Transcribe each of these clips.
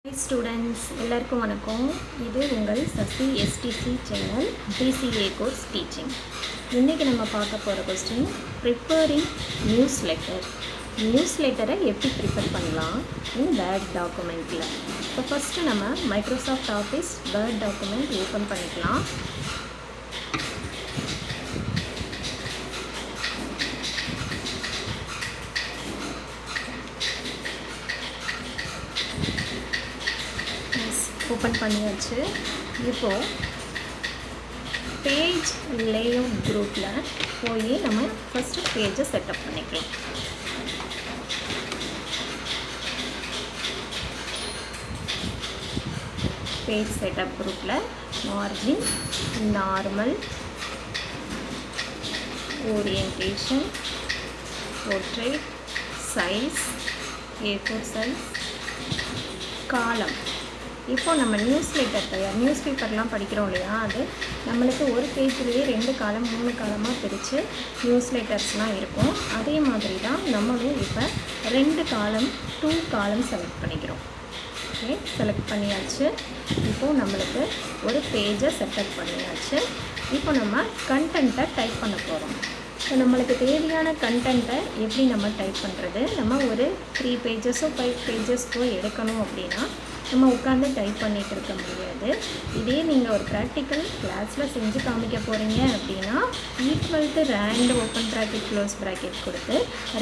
Hi students, எல்லாருக்கும் வணக்கம். இது உங்கள் Sasi STC channel DCA course teaching. இன்றைக்கி நம்ம பார்க்க போகிற கொஸ்டின் ப்ரிப்பேரிங் நியூஸ்லெட்டரை எப்படி ப்ரிப்பேர் பண்ணலாம் இன் வேர்ட் டாக்குமெண்ட்டில். இப்போ ஃபஸ்ட்டு நம்ம Microsoft office word document open பண்ணிக்கலாம். ஓப்பன் பண்ணியாச்சு. இப்போது பேஜ் லேஅவுட் குரூப்பில் போய் நம்ம ஃபஸ்ட்டு பேஜை செட்டப் பண்ணிக்கலாம். பேஜ் செட்டப் குரூப்பில் margin, normal, orientation, portrait, size, A4 size, column. இப்போ நம்ம நியூஸ் பேப்பர்லாம் படிக்கிறோம் இல்லையா, அது நம்மளுக்கு ஒரு பேஜ்லேயே 2 காலம் 3 காலமாக பிரித்து நியூஸ்லெட்டர்ஸ்லாம் இருக்கும். அதே மாதிரி தான் நம்மளும் இப்போ 2 காலம் 2 காலம் செலக்ட் பண்ணிக்கிறோம். ஓகே, செலக்ட் பண்ணியாச்சு. இப்போது நம்மளுக்கு ஒரு பேஜை செட்டப் பண்ணியாச்சு. இப்போ நம்ம கண்டென்ட்டை டைப் பண்ண போகிறோம். ஸோ நம்மளுக்கு தேவையான கண்டென்ட்டை எப்படி நம்ம டைப் பண்ணுறது, நம்ம ஒரு 3 பேஜஸோ 5 பேஜஸ்க்கோ எடுக்கணும் அப்படின்னா நம்ம உட்காந்து டைப் பண்ணிகிட்டு இருக்க முடியாது. இதே நீங்கள் ஒரு ப்ராக்டிக்கல் கிளாஸில் செஞ்சு காமிக்க போகிறீங்க அப்படின்னா equal rand open bracket close bracket கொடுத்து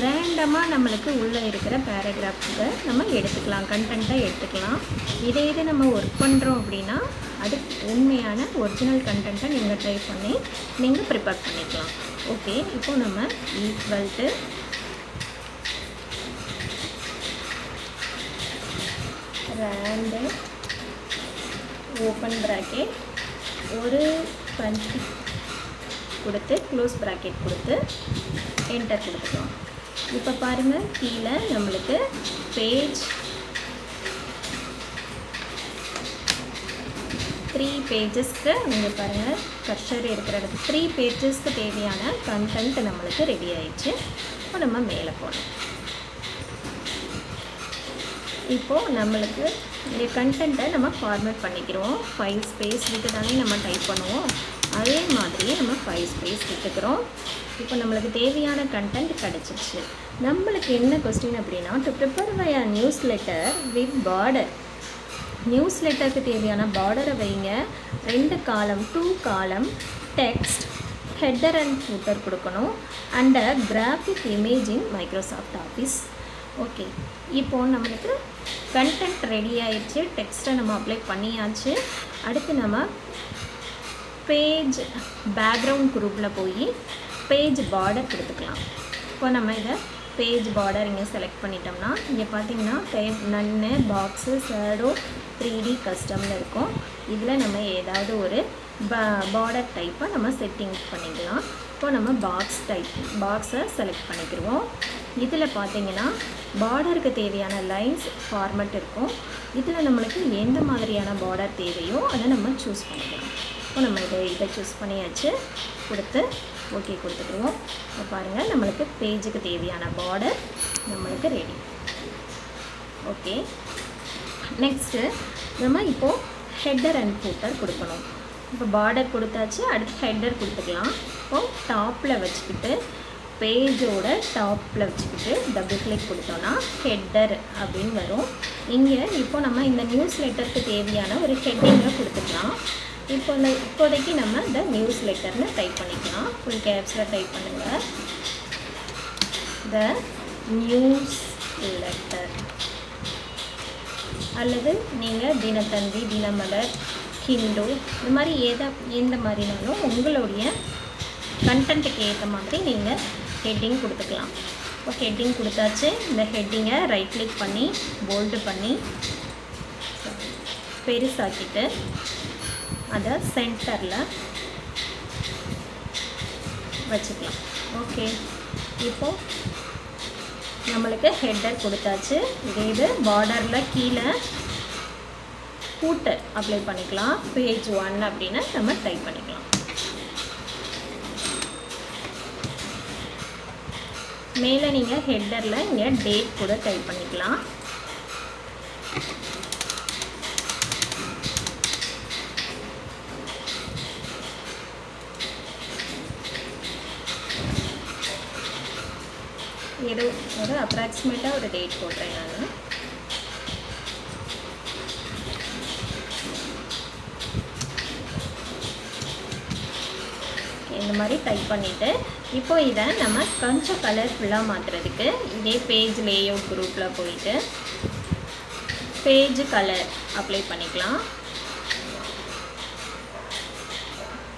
ரேண்டமாக நம்மளுக்கு உள்ளே இருக்கிற பேராகிராஃபுக்கு நம்ம எடுத்துக்கலாம், கண்டென்ட்டை எடுத்துக்கலாம். இதே இது நம்ம ஒர்க் பண்ணுறோம் அப்படின்னா அது உண்மையான ஒரிஜினல் கண்டென்ட்டை நீங்கள் டைப் பண்ணி நீங்கள் ப்ரிப்பேர் பண்ணிக்கலாம். ஓகே, இப்போது நம்ம equal to RAND open bracket ஒரு 20 கொடுத்து க்ளோஸ் ப்ராக்கெட் கொடுத்து என்டர் கொடுத்துக்கலாம். இப்போ பாருங்கள், கீழே நம்மளுக்கு பேஜ் 3 பேஜஸ்க்கு இங்கே பாருங்கள் கர்சர் இருக்கிற இடத்துல 3 பேஜஸ்க்கு தேவையான கண்டென்ட் நம்மளுக்கு ரெடி ஆயிடுச்சு. இப்போ நம்ம மேலே போகணும். இப்போது நம்மளுக்கு இந்த கண்டென்ட்டை நம்ம ஃபார்மேட் பண்ணிக்கிறோம். 5 ஸ்பேஸ் விட்டு தானே நம்ம டைப் பண்ணுவோம், அதே மாதிரியே நம்ம 5 ஸ்பேஸ் விட்டுக்கிறோம். இப்போ நம்மளுக்கு தேவையான கண்டென்ட் கிடச்சிருச்சு. நம்மளுக்கு என்ன கொஸ்டின் அப்படின்னா, to prepare by a newsletter with border. நியூஸ் லெட்டருக்கு தேவையான பார்டரை வைங்க. 2 column 2 column text, header and footer கொடுக்கணும், and graphic image in Microsoft Office. Okay, இப்போது நம்மளுக்கு கண்டென்ட் ரெடி ஆயிடுச்சு. டெக்ஸ்ட்டை நம்ம அப்ளை பண்ணியாச்சு. அடுத்து நம்ம பேஜ் பேக்ரவுண்ட் குரூப்பில் போய் பேஜ் பார்டர் கொடுத்துக்கலாம். இப்போ நம்ம இதை பேஜ் பார்டர் இங்கே செலக்ட் பண்ணிட்டோம்னா இங்கே பார்த்தீங்கன்னா நன்னு, பாக்ஸு, ஷேடோ, 3D கஸ்டம்னு இருக்கும். இதில் நம்ம ஏதாவது ஒரு பார்டர் டைப்பை நம்ம செட்டிங் பண்ணிக்கலாம். இப்போ நம்ம பாக்ஸை செலக்ட் பண்ணிக்கிடுவோம். இதில் பார்த்தீங்கன்னா பார்டருக்கு தேவையான லைன்ஸ் ஃபார்மேட் இருக்கும். இதில் நம்மளுக்கு எந்த மாதிரியான பார்டர் தேவையோ அதை நம்ம சூஸ் பண்ணிக்கலாம். இப்போ நம்ம இதை சூஸ் பண்ணியாச்சு, கொடுத்து ஓகே கொடுத்துக்குருவோம். இப்போ பாருங்கள், நம்மளுக்கு பேஜுக்கு தேவையான பார்டர் நம்மளுக்கு ரெடி. ஓகே, நெக்ஸ்ட்டு நம்ம இப்போது ஹெட்டர் அண்ட் ஃபூட்டர் கொடுக்கணும். இப்போ பார்டர் கொடுத்தாச்சு, அடுத்து ஹெட்டர் கொடுத்துக்கலாம். இப்போது டாப்பில் வச்சுக்கிட்டு பேஜோட டாப்பில் வச்சுக்கிட்டு டபுள் கிளிக் கொடுத்தோன்னா ஹெட்டர் அப்படின்னு வரும். இங்கே இப்போ நம்ம இந்த நியூஸ் லெட்டருக்கு தேவையான ஒரு ஹெட்டிங்கை கொடுத்துக்கலாம். இப்போதைக்கு நம்ம இந்த நியூஸ் லெட்டர்னு டைப் பண்ணிக்கலாம். ஃபுல் கேப்ஸில் டைப் பண்ணுங்கள். த நியூஸ் லெட்டர், அல்லது நீங்கள் தினத்தந்தி, தினமலர், ஹிந்து, இந்த மாதிரி எந்த மாதிரினாலும் உங்களுடைய கண்டென்ட்டுக்கு ஏற்ற மாதிரி நீங்கள் ஹெட்டிங் கொடுத்துக்கலாம். இப்போ ஹெட்டிங் கொடுத்தாச்சு. இந்த ஹெட்டிங்கை ரைட் கிளிக் பண்ணி போல்டு பண்ணி பெருசாக்கிட்டு அதை சென்டரில் வச்சுக்கலாம். ஓகே, இப்போது நம்மளுக்கு ஹெட்டர் கொடுத்தாச்சு. இது பார்டரில் கீழே ஃபூட்டர் அப்ளை பண்ணிக்கலாம். பேஜ் 1 அப்படின்னு நம்ம டைப் பண்ணிக்கலாம். மேலே நீங்கள் ஹெட்டரில் இங்கே டேட் கூட டைப் பண்ணிக்கலாம். ஏதோ ஒரு அப்ராக்சிமேட்டாக ஒரு டேட் போடுறேன் நான். இந்த மாதிரி டைப் பண்ணிவிட்டு இப்போ இதை நம்ம கொஞ்சம் கலர்ஃபுல்லாக மாற்றுறதுக்கு இதே பேஜ் லேஅவுட் குரூப்பில் போயிட்டு பேஜ் கலர் அப்ளை பண்ணிக்கலாம்.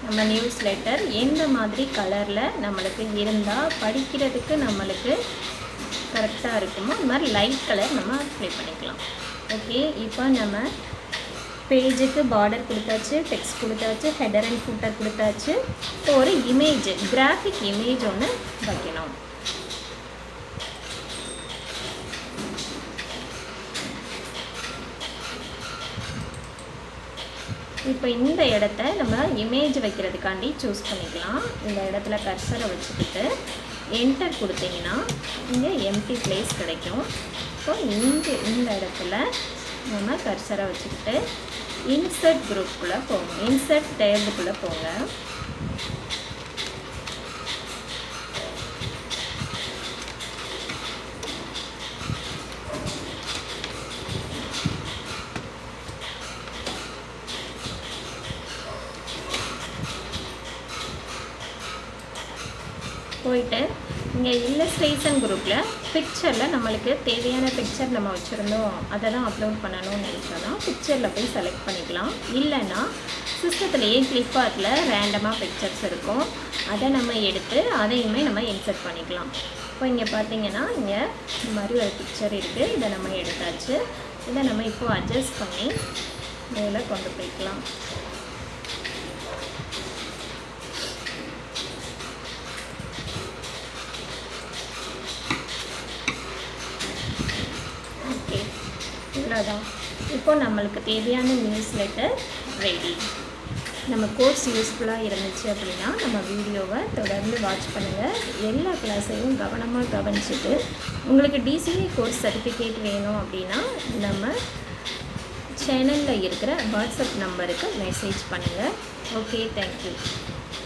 நம்ம நியூஸ் லெட்டர் எந்த மாதிரி கலரில் நம்மளுக்கு இருந்தால் படிக்கிறதுக்கு நம்மளுக்கு கரெக்டாக இருக்குமோ அந்த மாதிரி லைட் கலர் நம்ம அப்ளை பண்ணிக்கலாம். ஓகே, இப்போ நம்ம பேஜுக்கு பார்டர் கொடுத்தாச்சு, டெக்ஸ்ட் கொடுத்தாச்சு, ஹெடர் அண்ட் ஃபூட்டர் கொடுத்தாச்சு. இப்போ ஒரு இமேஜ், கிராஃபிக் இமேஜ் ஒன்று வைக்கணும். இப்போ இந்த இடத்த நம்ம இமேஜ் வைக்கிறதுக்காண்டி சூஸ் பண்ணிக்கலாம். இந்த இடத்துல கர்சரை வச்சுக்கிட்டு என்டர் கொடுத்தீங்கன்னா இங்கே எம்டி பிளேஸ் கிடைக்கும். இப்போ இங்கே இந்த இடத்துல நம்ம கர்சரை வச்சுக்கிட்டு இன்சர்ட் குரூப்புக்குள்ளே போங்க, இன்சர்ட் டேபுக்குள்ளே போங்க. போயிட்டு இங்கே இல்லஸ்ட்ரேஷன் குரூப்பில் பிக்சரில் நம்மளுக்கு தேவையான பிக்சர் நம்ம வச்சுருந்தோம் அதை தான் அப்லோட் பண்ணணும்னு நினைச்சோன்னா பிக்சரில் போய் செலக்ட் பண்ணிக்கலாம். இல்லைன்னா சிஸ்டத்துலேயே கிளிப்பார்ட்டில் ரேண்டமாக பிக்சர்ஸ் இருக்கும், அதை நம்ம எடுத்து அதையுமே நம்ம இன்சர்ட் பண்ணிக்கலாம். இப்போ இங்கே பார்த்தீங்கன்னா இங்கே இந்த மாதிரி ஒரு பிக்சர் இருக்குது, இதை நம்ம எடுத்தாச்சு. இதை நம்ம இப்போது அட்ஜஸ்ட் பண்ணி மேலே கொண்டு போய்க்கலாம். இவ்வளோதான். இப்போ நம்மளுக்கு தேவையான நியூஸ் லெட்டர் ரெடி. நம்ம கோர்ஸ் யூஸ்ஃபுல்லாக இருந்துச்சு அப்படின்னா நம்ம வீடியோவை தொடர்ந்து வாட்ச் பண்ணுங்கள். எல்லா கிளாஸையும் கவனமாக கவனிச்சுட்டு உங்களுக்கு டிசிஏ கோர்ஸ் சர்டிஃபிகேட் வேணும் அப்படின்னா நம்ம சேனலில் இருக்கிற வாட்ஸ்அப் நம்பருக்கு மெசேஜ் பண்ணுங்கள். Okay, thank you.